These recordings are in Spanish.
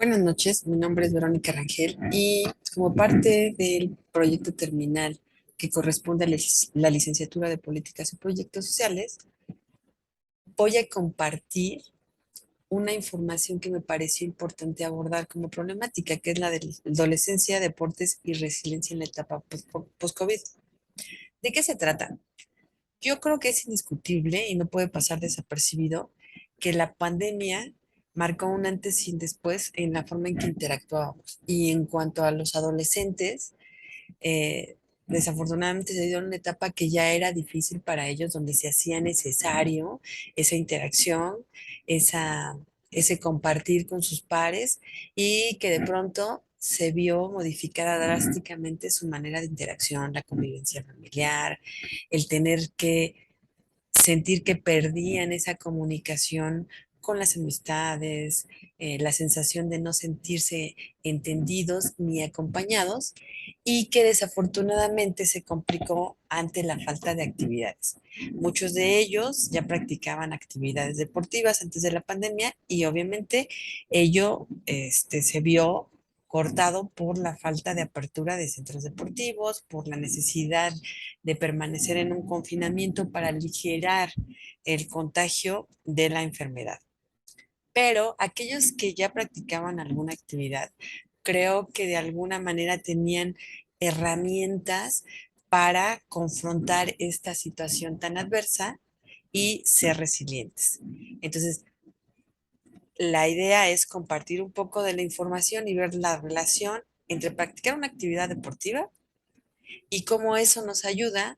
Buenas noches, mi nombre es Verónica Rangel y como parte del proyecto terminal que corresponde a la licenciatura de Políticas y Proyectos Sociales, voy a compartir una información que me pareció importante abordar como problemática, que es la de la adolescencia, deportes y resiliencia en la etapa post-COVID. ¿De qué se trata? Yo creo que es indiscutible y no puede pasar desapercibido que la pandemia marcó un antes y un después en la forma en que interactuábamos. Y en cuanto a los adolescentes, desafortunadamente se dio una etapa que ya era difícil para ellos, donde se hacía necesario esa interacción, esa, ese compartir con sus pares y que de pronto se vio modificada drásticamente su manera de interacción, la convivencia familiar, el tener que sentir que perdían esa comunicación con las amistades, la sensación de no sentirse entendidos ni acompañados y que desafortunadamente se complicó ante la falta de actividades. Muchos de ellos ya practicaban actividades deportivas antes de la pandemia y obviamente ello se vio cortado por la falta de apertura de centros deportivos, por la necesidad de permanecer en un confinamiento para aligerar el contagio de la enfermedad. Pero aquellos que ya practicaban alguna actividad, creo que de alguna manera tenían herramientas para confrontar esta situación tan adversa y ser resilientes. Entonces, la idea es compartir un poco de la información y ver la relación entre practicar una actividad deportiva y cómo eso nos ayuda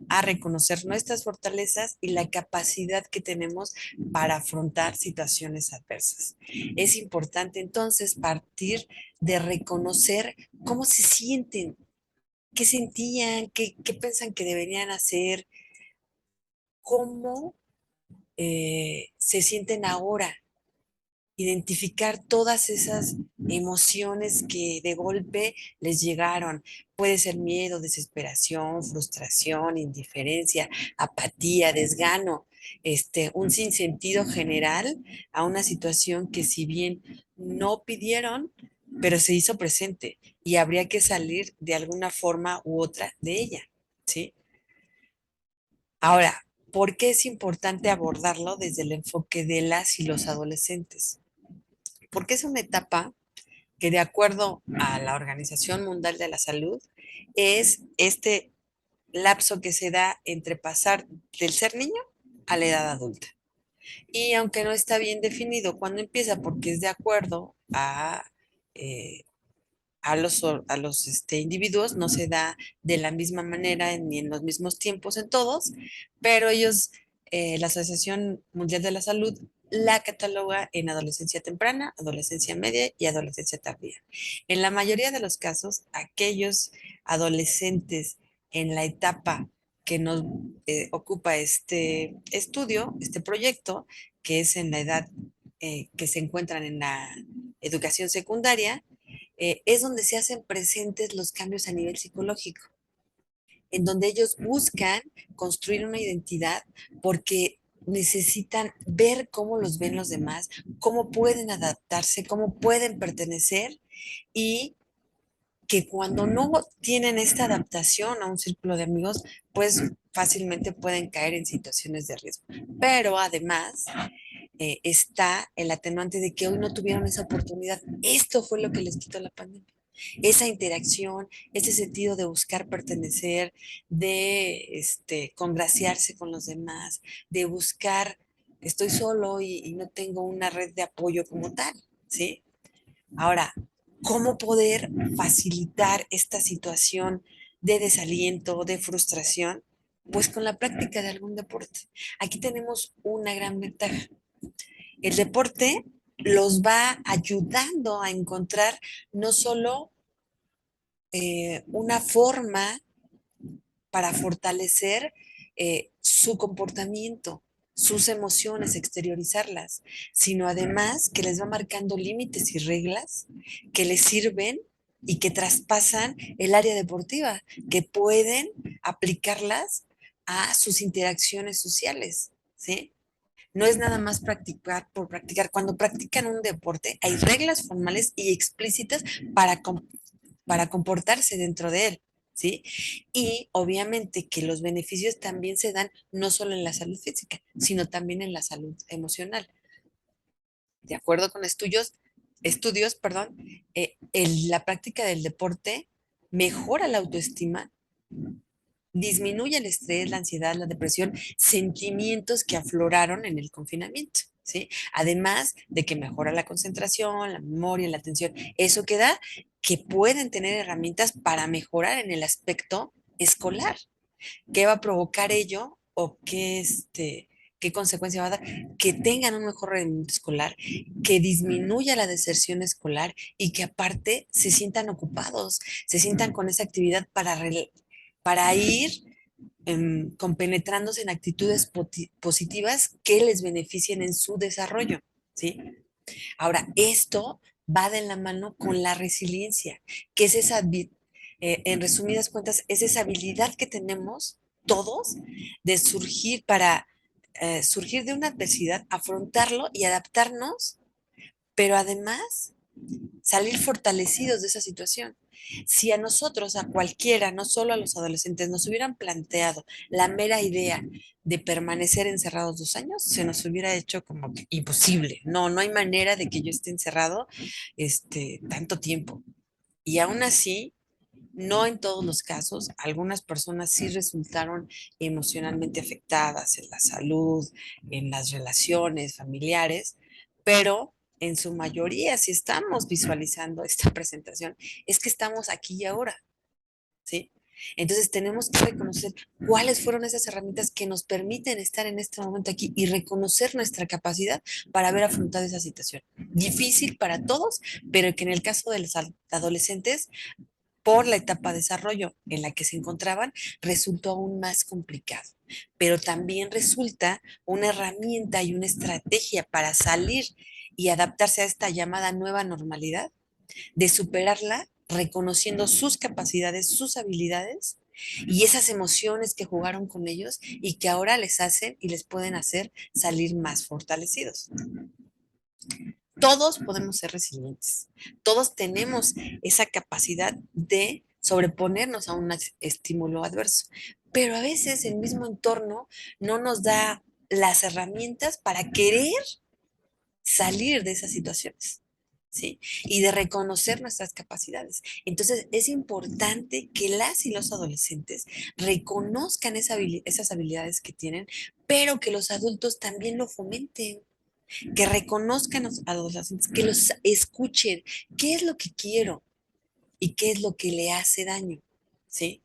a reconocer nuestras fortalezas y la capacidad que tenemos para afrontar situaciones adversas. Es importante entonces partir de reconocer cómo se sienten, qué sentían, qué piensan que deberían hacer, cómo se sienten ahora, identificar todas esas emociones que de golpe les llegaron. Puede ser miedo, desesperación, frustración, indiferencia, apatía, desgano, un sinsentido general a una situación que si bien no pidieron, pero se hizo presente y habría que salir de alguna forma u otra de ella, ¿sí? Ahora, ¿por qué es importante abordarlo desde el enfoque de las y los adolescentes? Porque es una etapa que de acuerdo a la Organización Mundial de la Salud es este lapso que se da entre pasar del ser niño a la edad adulta. Y aunque no está bien definido cuándo empieza, porque es de acuerdo eh, a los individuos, no se da de la misma manera ni en los mismos tiempos en todos, pero ellos, la Asociación Mundial de la Salud, la cataloga en adolescencia temprana, adolescencia media y adolescencia tardía. En la mayoría de los casos, aquellos adolescentes en la etapa que nos ocupa este estudio, este proyecto, que es en la edad que se encuentran en la educación secundaria, es donde se hacen presentes los cambios a nivel psicológico, en donde ellos buscan construir una identidad porque necesitan ver cómo los ven los demás, cómo pueden adaptarse, cómo pueden pertenecer y que cuando no tienen esta adaptación a un círculo de amigos, pues fácilmente pueden caer en situaciones de riesgo. Pero además está el atenuante de que hoy no tuvieron esa oportunidad. Esto fue lo que les quitó la pandemia. Esa interacción, ese sentido de buscar pertenecer, de congraciarse con los demás, de buscar, estoy solo y no tengo una red de apoyo como tal, ¿sí? Ahora, ¿cómo poder facilitar esta situación de desaliento, de frustración? Pues con la práctica de algún deporte. Aquí tenemos una gran ventaja. El deporte los va ayudando a encontrar no solo una forma para fortalecer su comportamiento, sus emociones, exteriorizarlas, sino además que les va marcando límites y reglas que les sirven y que traspasan el área deportiva, que pueden aplicarlas a sus interacciones sociales, ¿sí? No es nada más practicar por practicar. Cuando practican un deporte, hay reglas formales y explícitas para, para comportarse dentro de él, ¿sí? Y obviamente que los beneficios también se dan no solo en la salud física, sino también en la salud emocional. De acuerdo con estudios, perdón, la práctica del deporte mejora la autoestima, disminuye el estrés, la ansiedad, la depresión, sentimientos que afloraron en el confinamiento, ¿sí? Además de que mejora la concentración, la memoria, la atención. Eso que da que pueden tener herramientas para mejorar en el aspecto escolar. ¿Qué va a provocar ello o qué consecuencia va a dar? Que tengan un mejor rendimiento escolar, que disminuya la deserción escolar y que aparte se sientan ocupados, se sientan con esa actividad para ir compenetrándose en actitudes positivas que les beneficien en su desarrollo, ¿sí? Ahora, esto va de la mano con la resiliencia, que es en resumidas cuentas, es esa habilidad que tenemos todos de surgir para surgir de una adversidad, afrontarlo y adaptarnos, pero además salir fortalecidos de esa situación. Si a nosotros, a cualquiera, no solo a los adolescentes, nos hubieran planteado la mera idea de permanecer encerrados 2 años, se nos hubiera hecho como que imposible. No, no hay manera de que yo esté encerrado tanto tiempo. Y aún así, no en todos los casos, algunas personas sí resultaron emocionalmente afectadas en la salud, en las relaciones familiares, pero en su mayoría, si estamos visualizando esta presentación, es que estamos aquí y ahora, ¿sí? Entonces tenemos que reconocer cuáles fueron esas herramientas que nos permiten estar en este momento aquí y reconocer nuestra capacidad para haber afrontado esa situación. Difícil para todos, pero que en el caso de los adolescentes por la etapa de desarrollo en la que se encontraban, resultó aún más complicado. Pero también resulta una herramienta y una estrategia para salir y adaptarse a esta llamada nueva normalidad, de superarla reconociendo sus capacidades, sus habilidades y esas emociones que jugaron con ellos y que ahora les hacen y les pueden hacer salir más fortalecidos. Todos podemos ser resilientes, todos tenemos esa capacidad de sobreponernos a un estímulo adverso, pero a veces el mismo entorno no nos da las herramientas para querer salir de esas situaciones, ¿sí? Y de reconocer nuestras capacidades. Entonces, es importante que las y los adolescentes reconozcan esas habilidades que tienen, pero que los adultos también lo fomenten, que reconozcan a los adolescentes, que los escuchen, qué es lo que quiero y qué es lo que le hace daño, ¿sí?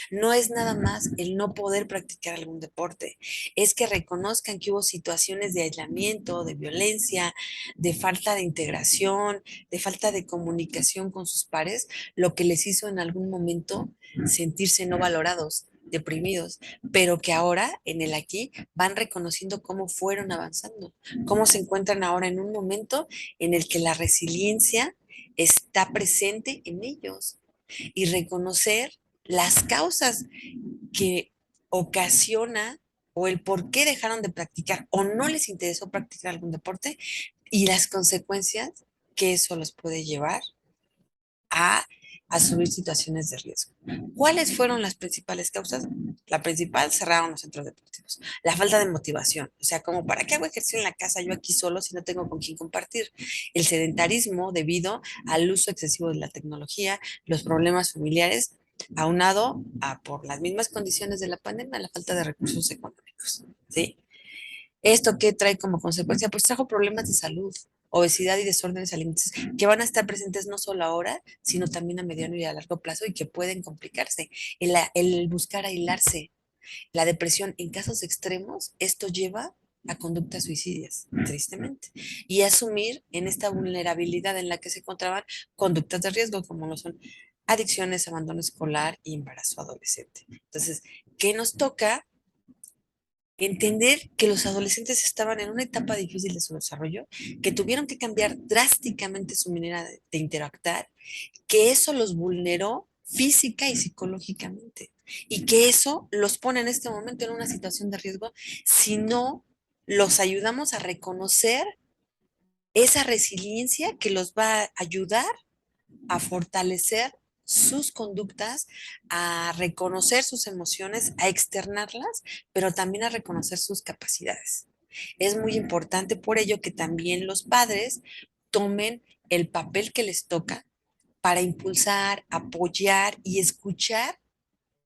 No es nada más el no poder practicar algún deporte, es que reconozcan que hubo situaciones de aislamiento, de violencia, de falta de integración, de falta de comunicación con sus pares, lo que les hizo en algún momento sentirse no valorados, deprimidos, pero que ahora en el aquí van reconociendo cómo fueron avanzando, cómo se encuentran ahora en un momento en el que la resiliencia está presente en ellos y reconocer las causas que ocasiona o el por qué dejaron de practicar o no les interesó practicar algún deporte y las consecuencias que eso los puede llevar a asumir situaciones de riesgo. ¿Cuáles fueron las principales causas? La principal, cerraron los centros deportivos. La falta de motivación, o sea, como para qué hago ejercicio en la casa yo aquí solo si no tengo con quién compartir. El sedentarismo debido al uso excesivo de la tecnología, los problemas familiares, aunado a por las mismas condiciones de la pandemia, la falta de recursos económicos, ¿sí? ¿Esto qué trae como consecuencia? Pues trajo problemas de salud, obesidad y desórdenes alimenticios que van a estar presentes no solo ahora, sino también a mediano y a largo plazo y que pueden complicarse. El buscar aislarse, la depresión en casos extremos, esto lleva a conductas suicidas, tristemente, y asumir en esta vulnerabilidad en la que se encontraban conductas de riesgo como lo son adicciones, abandono escolar y embarazo adolescente. Entonces, ¿qué nos toca? Entender que los adolescentes estaban en una etapa difícil de su desarrollo, que tuvieron que cambiar drásticamente su manera de interactuar, que eso los vulneró física y psicológicamente y que eso los pone en este momento en una situación de riesgo si no los ayudamos a reconocer esa resiliencia que los va a ayudar a fortalecer sus conductas, a reconocer sus emociones, a externarlas, pero también a reconocer sus capacidades. Es muy importante por ello que también los padres tomen el papel que les toca para impulsar, apoyar y escuchar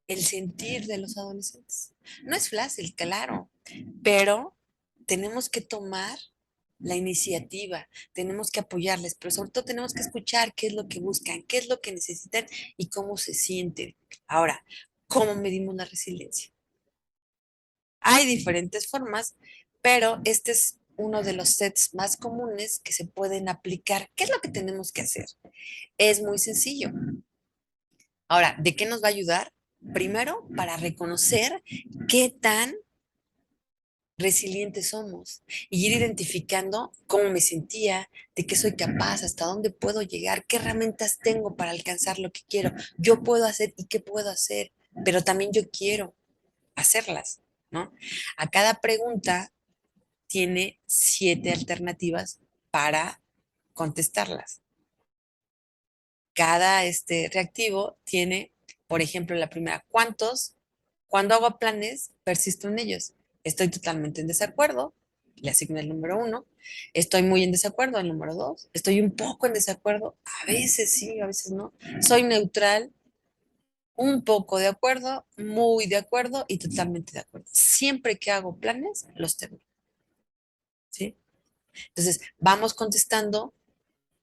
el sentir de los adolescentes. No es fácil, claro, pero tenemos que tomar la iniciativa, tenemos que apoyarles, pero sobre todo tenemos que escuchar qué es lo que buscan, qué es lo que necesitan y cómo se sienten. Ahora, ¿cómo medimos la resiliencia? Hay diferentes formas, pero este es uno de los sets más comunes que se pueden aplicar. ¿Qué es lo que tenemos que hacer? Es muy sencillo. Ahora, ¿de qué nos va a ayudar? Primero, para reconocer qué tan resilientes somos y ir identificando cómo me sentía, de qué soy capaz, hasta dónde puedo llegar, qué herramientas tengo para alcanzar lo que quiero. Yo puedo hacer y qué puedo hacer, pero también yo quiero hacerlas, ¿no? A cada pregunta tiene 7 alternativas para contestarlas. Cada reactivo tiene, por ejemplo, la primera, ¿cuántos? Cuando hago planes, persisto en ellos. Estoy totalmente en desacuerdo, le asigno el número 1. Estoy muy en desacuerdo, el número 2. Estoy un poco en desacuerdo, a veces sí, a veces no. Soy neutral, un poco de acuerdo, muy de acuerdo y totalmente de acuerdo. Siempre que hago planes, los termino, ¿sí? Entonces, vamos contestando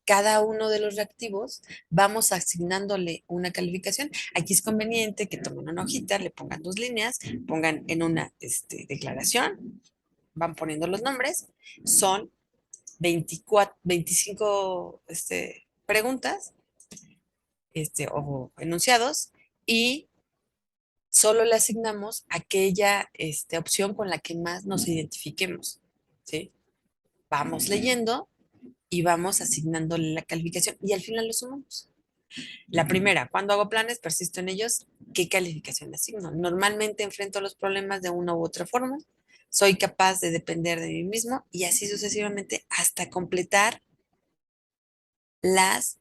cada uno de los reactivos, vamos asignándole una calificación. Aquí es conveniente que tomen una hojita, le pongan 2 líneas, pongan en una declaración, van poniendo los nombres, son 24, 25 preguntas o enunciados y solo le asignamos aquella opción con la que más nos identifiquemos, ¿sí? Vamos leyendo y vamos asignándole la calificación y al final lo sumamos. La primera, cuando hago planes, persisto en ellos, ¿qué calificación asigno? Normalmente enfrento los problemas de una u otra forma, soy capaz de depender de mí mismo y así sucesivamente hasta completar las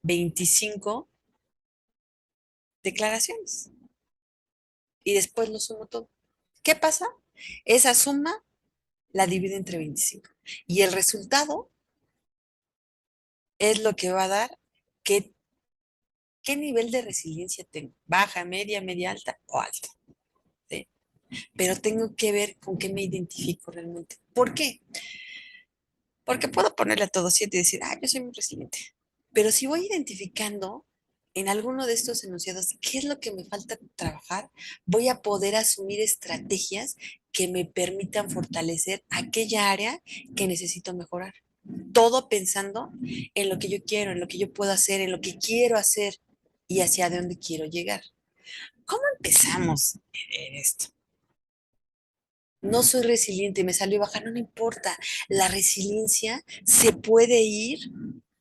25 declaraciones. Y después lo sumo todo. ¿Qué pasa? Esa suma la divide entre 25. Y el resultado es lo que va a dar qué nivel de resiliencia tengo. Baja, media alta o alta. ¿Sí? Pero tengo que ver con qué me identifico realmente. ¿Por qué? Porque puedo ponerle a todo 7 y decir, yo soy muy resiliente. Pero si voy identificando en alguno de estos enunciados qué es lo que me falta trabajar, voy a poder asumir estrategias que me permitan fortalecer aquella área que necesito mejorar. Todo pensando en lo que yo quiero, en lo que yo puedo hacer, en lo que quiero hacer y hacia dónde quiero llegar. ¿Cómo empezamos en esto? No soy resiliente, me salió baja, no me importa. La resiliencia se puede ir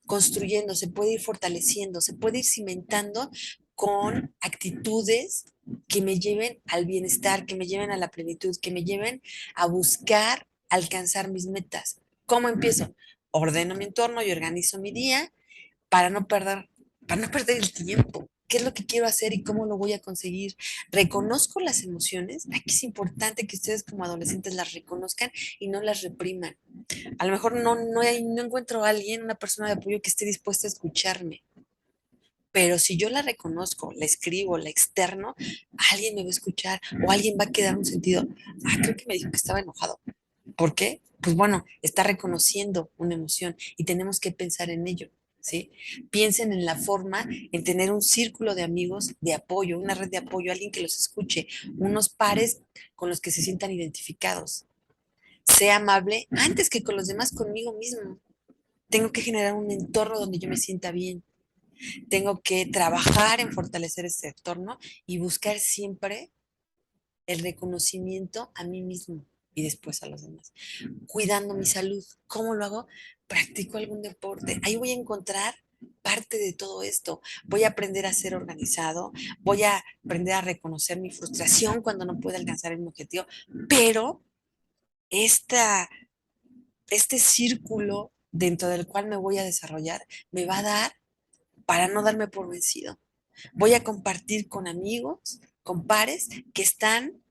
construyendo, se puede ir fortaleciendo, se puede ir cimentando con actitudes que me lleven al bienestar, que me lleven a la plenitud, que me lleven a buscar alcanzar mis metas. ¿Cómo empiezo? Ordeno mi entorno y organizo mi día para no perder, para no perder el tiempo. ¿Qué es lo que quiero hacer y cómo lo voy a conseguir? Reconozco las emociones. Aquí es importante que ustedes como adolescentes las reconozcan y no las repriman. A lo mejor no encuentro a alguien, una persona de apoyo que esté dispuesta a escucharme. Pero si yo la reconozco, la escribo, la externo, alguien me va a escuchar o alguien va a quedar un sentido. Creo que me dijo que estaba enojado. ¿Por qué? Pues bueno, está reconociendo una emoción y tenemos que pensar en ello, ¿sí? Piensen en la forma, en tener un círculo de amigos de apoyo, una red de apoyo, alguien que los escuche, unos pares con los que se sientan identificados. Sea amable antes que con los demás, conmigo mismo. Tengo que generar un entorno donde yo me sienta bien. Tengo que trabajar en fortalecer ese entorno y buscar siempre el reconocimiento a mí mismo y después a los demás. Cuidando mi salud. ¿Cómo lo hago? Practico algún deporte. Ahí voy a encontrar parte de todo esto. Voy a aprender a ser organizado, voy a aprender a reconocer mi frustración cuando no puedo alcanzar mi objetivo, pero esta, este círculo dentro del cual me voy a desarrollar me va a dar para no darme por vencido. Voy a compartir con amigos, con pares que están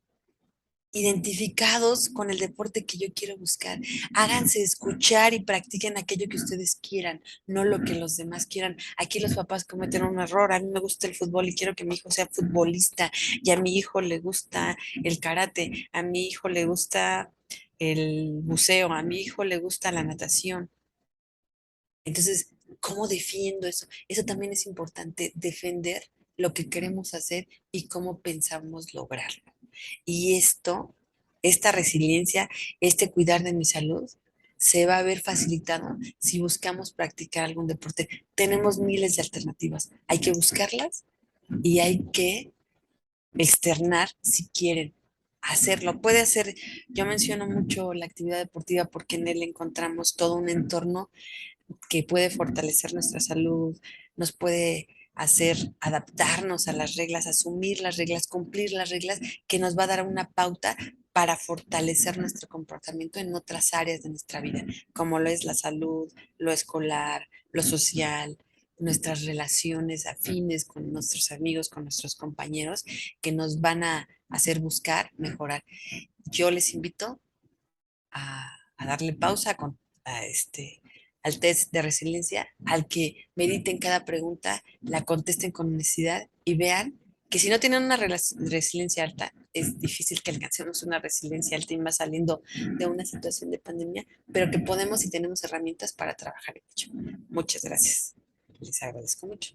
identificados con el deporte que yo quiero buscar. Háganse escuchar y practiquen aquello que ustedes quieran, no lo que los demás quieran. Aquí los papás cometen un error. A mí me gusta el fútbol y quiero que mi hijo sea futbolista, y a mi hijo le gusta el karate, a mi hijo le gusta el buceo, a mi hijo le gusta la natación. Entonces, ¿cómo defiendo eso? Eso también es importante, defender lo que queremos hacer y cómo pensamos lograrlo. Y esta resiliencia, este cuidar de mi salud, se va a ver facilitado si buscamos practicar algún deporte. Tenemos miles de alternativas. Hay que buscarlas y hay que externar si quieren hacerlo. Puede hacer, yo menciono mucho la actividad deportiva porque en él encontramos todo un entorno que puede fortalecer nuestra salud, nos puede hacer adaptarnos a las reglas, asumir las reglas, cumplir las reglas, que nos va a dar una pauta para fortalecer nuestro comportamiento en otras áreas de nuestra vida, como lo es la salud, lo escolar, lo social, nuestras relaciones afines con nuestros amigos, con nuestros compañeros, que nos van a hacer buscar mejorar. Yo les invito a darle pausa al test de resiliencia, al que mediten cada pregunta, la contesten con honestidad y vean que si no tienen una resiliencia alta, es difícil que alcancemos una resiliencia alta y más saliendo de una situación de pandemia, pero que podemos y tenemos herramientas para trabajar en ello. Muchas gracias. Les agradezco mucho.